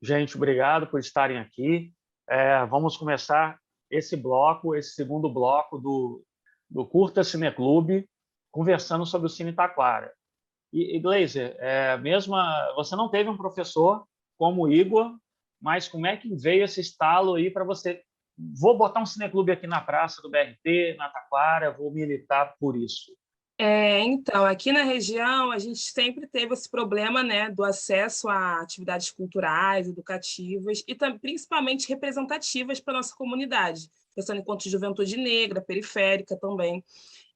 Gente, obrigado por estarem aqui. Vamos começar esse bloco, esse segundo bloco do Curta Cineclube, conversando sobre o Cine Taquara. E Gleiser, você não teve um professor como o Igor, mas como é que veio esse estalo aí para você? Vou botar um cineclube aqui na praça do BRT, na Taquara, vou militar por isso. Então, aqui na região, a gente sempre teve esse problema, né, do acesso a atividades culturais, educativas e principalmente representativas para a nossa comunidade, pensando enquanto juventude negra, periférica também,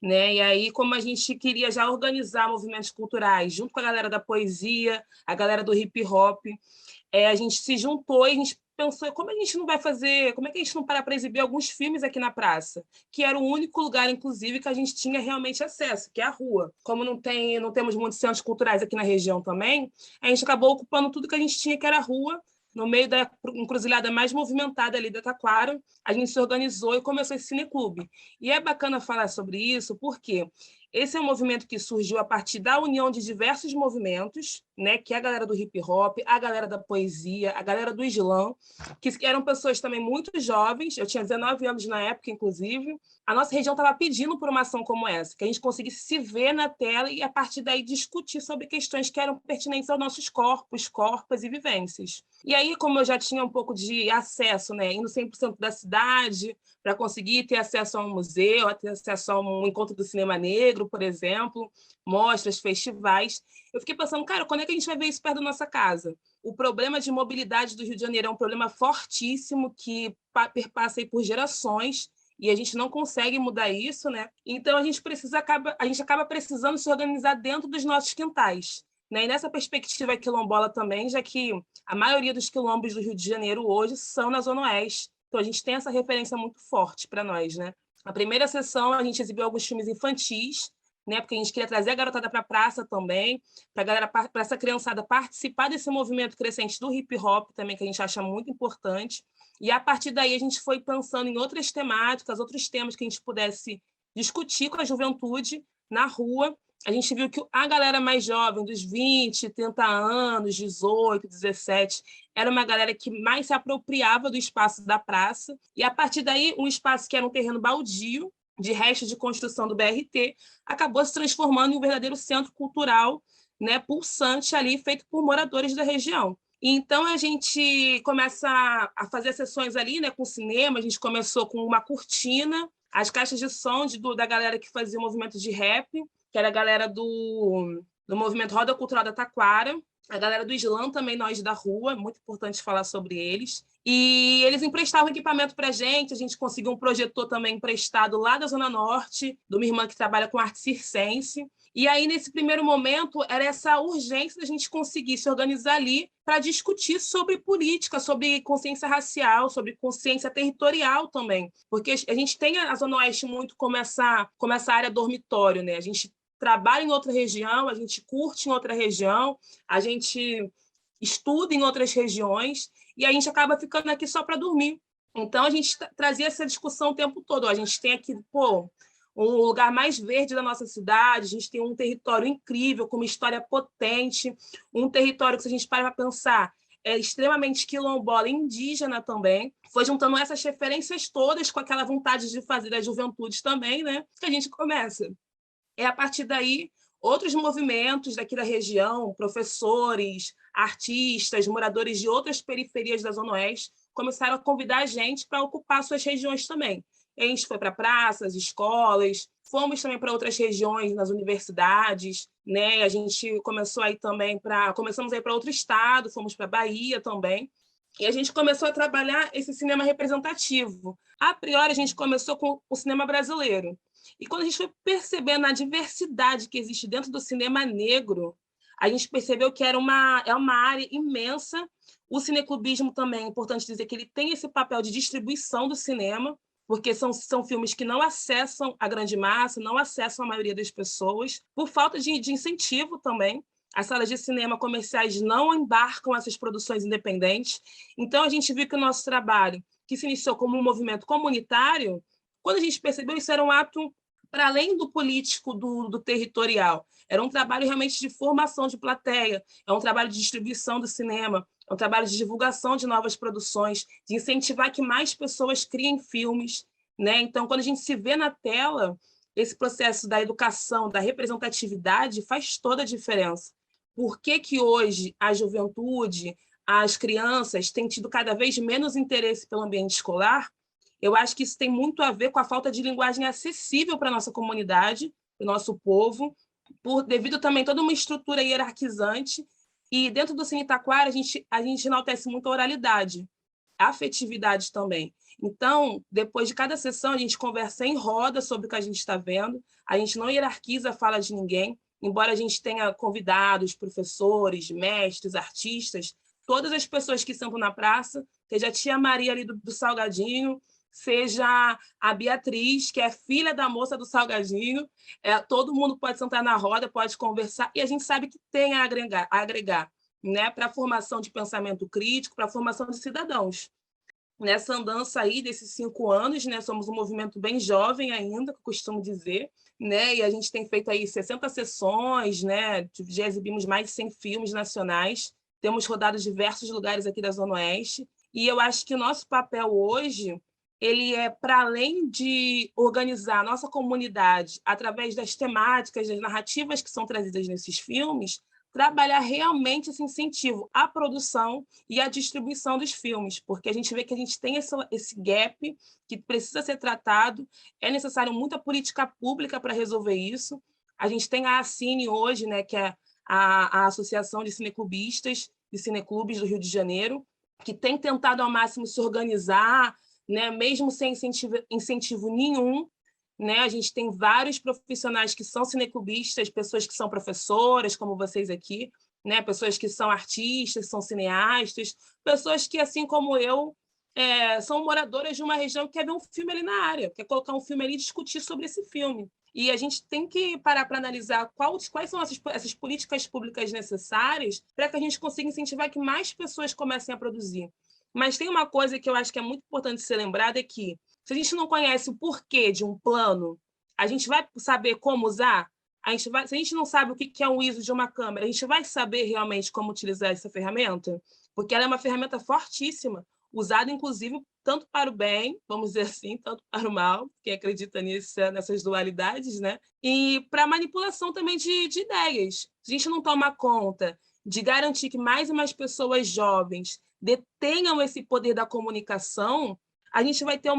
né? E aí, como a gente queria já organizar movimentos culturais junto com a galera da poesia, a galera do hip hop, a gente se juntou e a gente pensou como a gente não vai fazer, como é que a gente não para exibir alguns filmes aqui na praça, que era o único lugar, inclusive, que a gente tinha realmente acesso, que é a rua. Como não temos muitos centros culturais aqui na região também, a gente acabou ocupando tudo que a gente tinha, que era a rua, no meio da encruzilhada mais movimentada ali da Taquara. A gente se organizou e começou esse cineclube. E é bacana falar sobre isso, porque esse é um movimento que surgiu a partir da união de diversos movimentos, né, que é a galera do hip hop, a galera da poesia, a galera do slam, que eram pessoas também muito jovens. Eu tinha 19 anos na época, inclusive. A nossa região estava pedindo por uma ação como essa, que a gente conseguisse se ver na tela e, a partir daí, discutir sobre questões que eram pertinentes aos nossos corpos, corpas e vivências. E aí, como eu já tinha um pouco de acesso, né, indo 100% da cidade, para conseguir ter acesso a um museu, a ter acesso a um encontro do cinema negro, por exemplo, mostras, festivais. Eu fiquei pensando, cara, quando é que a gente vai ver isso perto da nossa casa? O problema de mobilidade do Rio de Janeiro é um problema fortíssimo que perpassa aí por gerações e a gente não consegue mudar isso, né? Então a gente acaba precisando se organizar dentro dos nossos quintais. Né? E nessa perspectiva quilombola também, já que a maioria dos quilombos do Rio de Janeiro hoje são na Zona Oeste. Então, a gente tem essa referência muito forte para nós, né? Na primeira sessão, a gente exibiu alguns filmes infantis, né? Porque a gente queria trazer a garotada para a praça também, para essa criançada participar desse movimento crescente do hip hop também, que a gente acha muito importante. E, a partir daí, a gente foi pensando em outras temáticas, outros temas que a gente pudesse discutir com a juventude na rua. A gente viu que a galera mais jovem, dos 20, 30 anos, 18, 17, era uma galera que mais se apropriava do espaço da praça, e, a partir daí, um espaço que era um terreno baldio, de resto de construção do BRT, acabou se transformando em um verdadeiro centro cultural, né, pulsante ali, feito por moradores da região. Então, a gente começa a fazer sessões ali, né, com cinema. A gente começou com uma cortina, as caixas de som da galera que fazia o movimento de rap, que era a galera do movimento Roda Cultural da Taquara, a galera do Slam também, nós da rua, muito importante falar sobre eles. E eles emprestavam equipamento para a gente conseguiu um projetor também emprestado lá da Zona Norte, de uma irmã que trabalha com arte circense. E aí, nesse primeiro momento, era essa urgência da gente conseguir se organizar ali para discutir sobre política, sobre consciência racial, sobre consciência territorial também. Porque a gente tem a Zona Oeste muito como essa área dormitório, né? A gente trabalha em outra região, a gente curte em outra região, a gente estuda em outras regiões e a gente acaba ficando aqui só para dormir. Então, a gente trazia essa discussão o tempo todo. A gente tem aqui, um lugar mais verde da nossa cidade, a gente tem um território incrível, com uma história potente, um território que, se a gente para pensar, é extremamente quilombola, indígena também. Foi juntando essas referências todas com aquela vontade de fazer das juventudes também, né, que a gente começa. A partir daí, outros movimentos daqui da região, professores, artistas, moradores de outras periferias da Zona Oeste, começaram a convidar a gente para ocupar suas regiões também. A gente foi para praças, escolas, fomos também para outras regiões, nas universidades, né? A gente começou aí também começamos a ir para outro estado, fomos para a Bahia também. E a gente começou a trabalhar esse cinema representativo. A priori, a gente começou com o cinema brasileiro. E quando a gente foi percebendo a diversidade que existe dentro do cinema negro, a gente percebeu que é uma área imensa. O cineclubismo também, é importante dizer que ele tem esse papel de distribuição do cinema, porque são filmes que não acessam a grande massa, não acessam a maioria das pessoas, por falta de incentivo também. As salas de cinema comerciais não embarcam essas produções independentes. Então, a gente viu que o nosso trabalho, que se iniciou como um movimento comunitário, quando a gente percebeu, isso era um ato para além do político, do territorial. Era um trabalho realmente de formação de plateia, é um trabalho de distribuição do cinema, é um trabalho de divulgação de novas produções, de incentivar que mais pessoas criem filmes, né? Então, quando a gente se vê na tela, esse processo da educação, da representatividade faz toda a diferença. Por que que hoje a juventude, as crianças têm tido cada vez menos interesse pelo ambiente escolar? Eu acho que isso tem muito a ver com a falta de linguagem acessível para a nossa comunidade, para o nosso povo, devido também a toda uma estrutura hierarquizante. E dentro do Cine Taquara, a gente enaltece muito a oralidade, a afetividade também. Então, depois de cada sessão, a gente conversa em roda sobre o que a gente está vendo, a gente não hierarquiza a fala de ninguém, embora a gente tenha convidados, professores, mestres, artistas, todas as pessoas que sentam na praça, seja a tia Maria ali do Salgadinho, seja a Beatriz, que é filha da moça do Salgadinho, todo mundo pode sentar na roda, pode conversar, e a gente sabe que tem a agregar, né, para a formação de pensamento crítico, para a formação de cidadãos. Nessa andança aí desses 5 anos, né, somos um movimento bem jovem ainda, que eu costumo dizer, né, e a gente tem feito aí 60 sessões, né, já exibimos mais de 100 filmes nacionais, temos rodado diversos lugares aqui da Zona Oeste, e eu acho que o nosso papel hoje, ele é para além de organizar a nossa comunidade através das temáticas, das narrativas que são trazidas nesses filmes, trabalhar realmente esse incentivo à produção e à distribuição dos filmes, porque a gente vê que a gente tem esse gap que precisa ser tratado, é necessário muita política pública para resolver isso. A gente tem a ACine hoje, né, que é a Associação de Cineclubistas e Cineclubes do Rio de Janeiro, que tem tentado ao máximo se organizar, né, mesmo sem incentivo nenhum, né? A gente tem vários profissionais que são cineclubistas, pessoas que são professoras, como vocês aqui, né? Pessoas que são artistas, são cineastas, pessoas que, assim como eu, são moradoras de uma região que quer ver um filme ali na área, quer colocar um filme ali e discutir sobre esse filme. E a gente tem que parar para analisar quais são essas políticas públicas necessárias para que a gente consiga incentivar que mais pessoas comecem a produzir. Mas tem uma coisa que eu acho que é muito importante ser lembrada, é que se a gente não conhece o porquê de um plano, a gente vai saber como usar? Se a gente não sabe o que é um ISO de uma câmera, a gente vai saber realmente como utilizar essa ferramenta? Porque ela é uma ferramenta fortíssima, usada, inclusive, tanto para o bem, vamos dizer assim, tanto para o mal, quem acredita nessas dualidades, né? E para manipulação também de ideias. Se a gente não toma conta de garantir que mais e mais pessoas jovens detenham esse poder da comunicação, a gente vai ter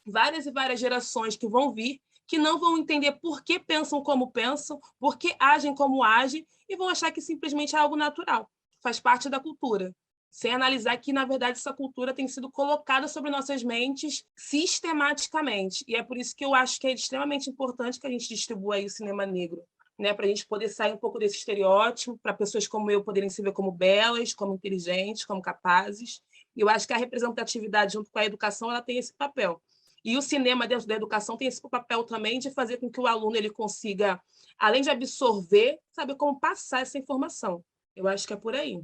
várias e várias gerações que vão vir, que não vão entender por que pensam como pensam, por que agem como agem, e vão achar que simplesmente é algo natural, faz parte da cultura, sem analisar que, na verdade, essa cultura tem sido colocada sobre nossas mentes sistematicamente. E é por isso que eu acho que é extremamente importante que a gente distribua aí o cinema negro, né, para a gente poder sair um pouco desse estereótipo, para pessoas como eu poderem se ver como belas, como inteligentes, como capazes. E eu acho que a representatividade, junto com a educação, ela tem esse papel. E o cinema, dentro da educação, tem esse papel também de fazer com que o aluno ele consiga, além de absorver, saber como passar essa informação. Eu acho que é por aí.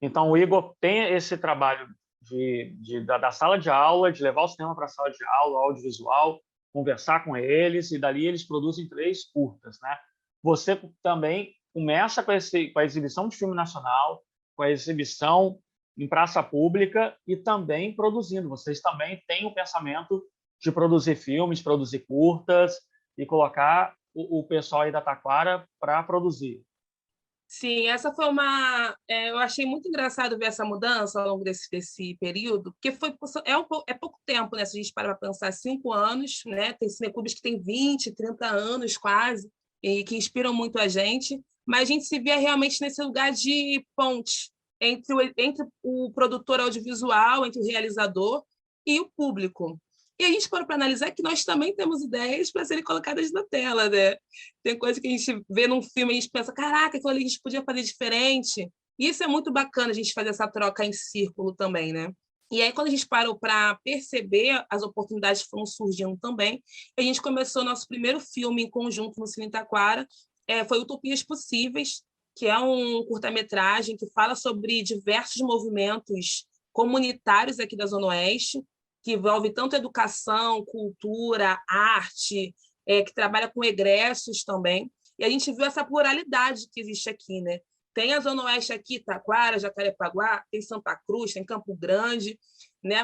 Então, o Igor tem esse trabalho da sala de aula, de levar o cinema para a sala de aula, audiovisual, conversar com eles, e dali eles produzem 3 curtas, né? Você também começa com a exibição de filme nacional, com a exibição em praça pública e também produzindo. Vocês também têm o pensamento de produzir filmes, produzir curtas e colocar o pessoal aí da Taquara para produzir. Sim, essa foi eu achei muito engraçado ver essa mudança ao longo desse período, porque é pouco tempo, né? Se a gente para pensar, 5 anos, né? Tem cineclubes que têm 20, 30 anos quase, e que inspiram muito a gente, mas a gente se vê realmente nesse lugar de ponte entre o produtor audiovisual, entre o realizador e o público. E a gente parou para analisar que nós também temos ideias para serem colocadas na tela, né? Tem coisa que a gente vê num filme e a gente pensa, caraca, aquilo ali a gente podia fazer diferente. E isso é muito bacana, a gente fazer essa troca em círculo também, né? E aí, quando a gente parou para perceber as oportunidades que foram surgindo também, a gente começou nosso primeiro filme em conjunto no Cine Taquara, foi Utopias Possíveis, que é um curta-metragem que fala sobre diversos movimentos comunitários aqui da Zona Oeste, que envolve tanto educação, cultura, arte, que trabalha com egressos também. E a gente viu essa pluralidade que existe aqui, né? Tem a Zona Oeste aqui, Taquara, Jacarepaguá, tem Santa Cruz, tem Campo Grande, né?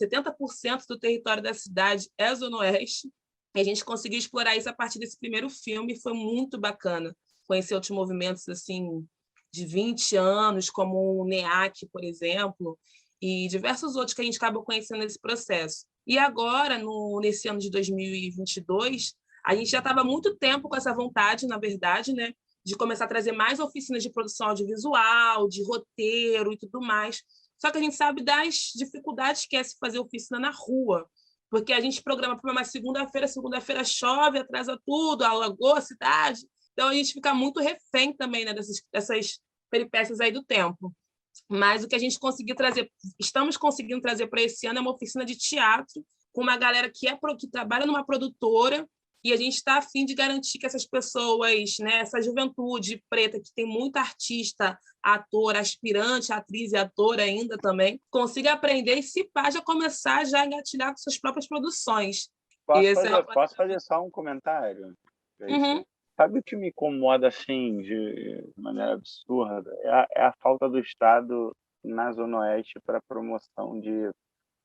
70% do território da cidade é a Zona Oeste. E a gente conseguiu explorar isso a partir desse primeiro filme, foi muito bacana. Conhecer outros movimentos assim de 20 anos, como o NEAC, por exemplo, e diversos outros que a gente acaba conhecendo nesse processo. E agora, nesse ano de 2022, a gente já estava há muito tempo com essa vontade, na verdade, né, de começar a trazer mais oficinas de produção audiovisual, de roteiro e tudo mais. Só que a gente sabe das dificuldades que é se fazer oficina na rua, porque a gente programa para uma segunda-feira chove, atrasa tudo, alagou a cidade. Então, a gente fica muito refém também, né, dessas peripécias aí do tempo. Mas o que a gente conseguiu trazer, estamos conseguindo trazer para esse ano é uma oficina de teatro com uma galera que trabalha numa produtora, e a gente está a fim de garantir que essas pessoas, né, essa juventude preta, que tem muita artista, ator, aspirante, atriz e ator ainda também, consiga aprender e, se pá, já começar já a engatilhar com suas próprias produções. Posso fazer só um comentário? Uhum. Sabe o que me incomoda assim, de maneira absurda? É a falta do Estado na Zona Oeste para promoção de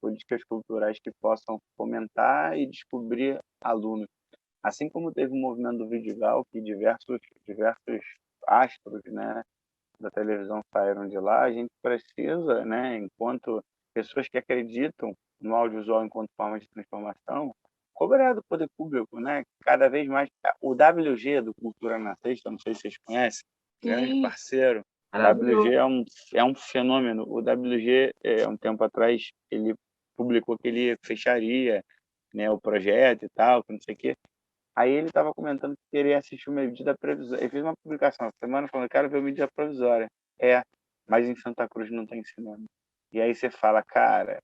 políticas culturais que possam fomentar e descobrir alunos. Assim como teve o movimento do Vidigal, que diversos astros, né, da televisão saíram de lá, a gente precisa, né, enquanto pessoas que acreditam no audiovisual enquanto forma de transformação, cobrar do poder público, né, cada vez mais. O WG, do Cultura na Sexta, não sei se vocês conhecem, grande parceiro. O WG é um fenômeno. O WG, um tempo atrás, ele publicou que ele fecharia, né, o projeto e tal, que não sei o quê. Aí ele estava comentando que queria assistir uma medida provisória. Ele fez uma publicação essa semana falando: quero ver a medida provisória. Mas em Santa Cruz não tem cinema. E aí você fala, cara,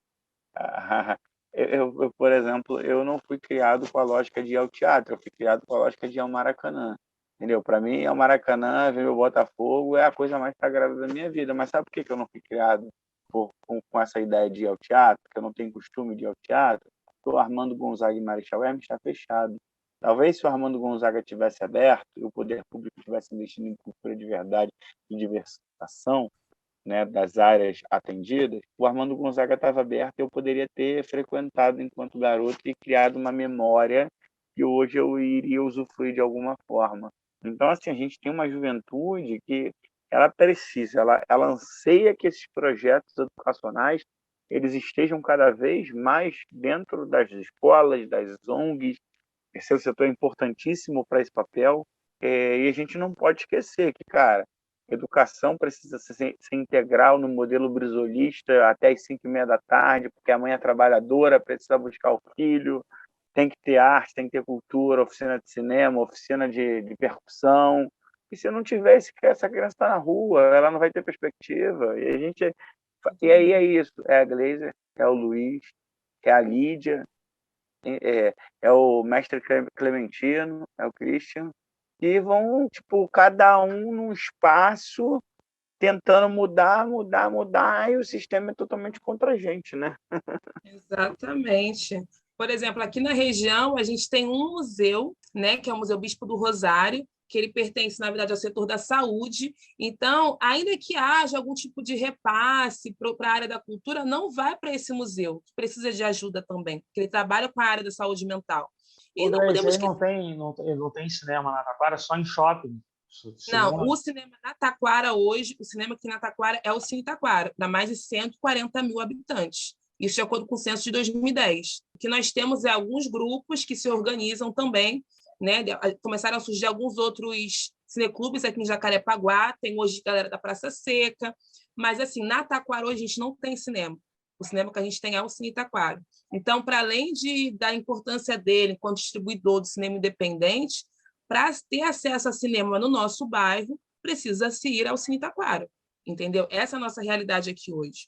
eu, por exemplo, eu não fui criado com a lógica de ir ao teatro, eu fui criado com a lógica de ir ao Maracanã. Entendeu? Para mim, o Maracanã, ver o Botafogo é a coisa mais sagrada da minha vida. Mas sabe por que eu não fui criado com essa ideia de ir ao teatro? Que eu não tenho costume de ir ao teatro? O Armando Gonzaga e Marechal Hermes está fechado. Talvez se o Armando Gonzaga tivesse aberto e o poder público tivesse investido em cultura de verdade e diversificação, né, das áreas atendidas, o Armando Gonzaga estava aberto e eu poderia ter frequentado enquanto garoto e criado uma memória que hoje eu iria usufruir de alguma forma. Então, assim, a gente tem uma juventude que ela precisa, ela anseia que esses projetos educacionais eles estejam cada vez mais dentro das escolas, das ONGs. Esse setor é importantíssimo para esse papel, e a gente não pode esquecer que, cara, educação precisa ser integral no modelo brisolista até as 5h30 da tarde, porque a mãe é trabalhadora, precisa buscar o filho, tem que ter arte, tem que ter cultura, oficina de cinema, oficina de percussão. E se não tiver, essa criança está na rua, ela não vai ter perspectiva. E aí é isso, é a Gleiser, é o Luiz, é a Lídia, é o mestre Clementino, é o Christian, e vão, tipo, cada um num espaço tentando mudar, e o sistema é totalmente contra a gente, né? Exatamente. Por exemplo, aqui na região, a gente tem um museu, né, que é o Museu Bispo do Rosário, que ele pertence, na verdade, ao setor da saúde. Então, ainda que haja algum tipo de repasse para a área da cultura, não vai para esse museu, que precisa de ajuda também, porque ele trabalha com a área da saúde mental. E não podemos não tem cinema na Taquara, só em shopping. Não, o cinema na Taquara hoje, o cinema aqui na Taquara é o Cine Taquara, para mais de 140 mil habitantes. Isso de acordo com o censo de 2010. O que nós temos é alguns grupos que se organizam também, né? Começaram a surgir alguns outros cineclubes aqui em Jacarepaguá, tem hoje galera da Praça Seca, mas assim, na Taquara hoje a gente não tem cinema. O cinema que a gente tem é o Cine Taquara. Então, para além da importância dele enquanto distribuidor do cinema independente, para ter acesso a cinema no nosso bairro, precisa se ir ao Cine Taquara, entendeu? Essa é a nossa realidade aqui hoje.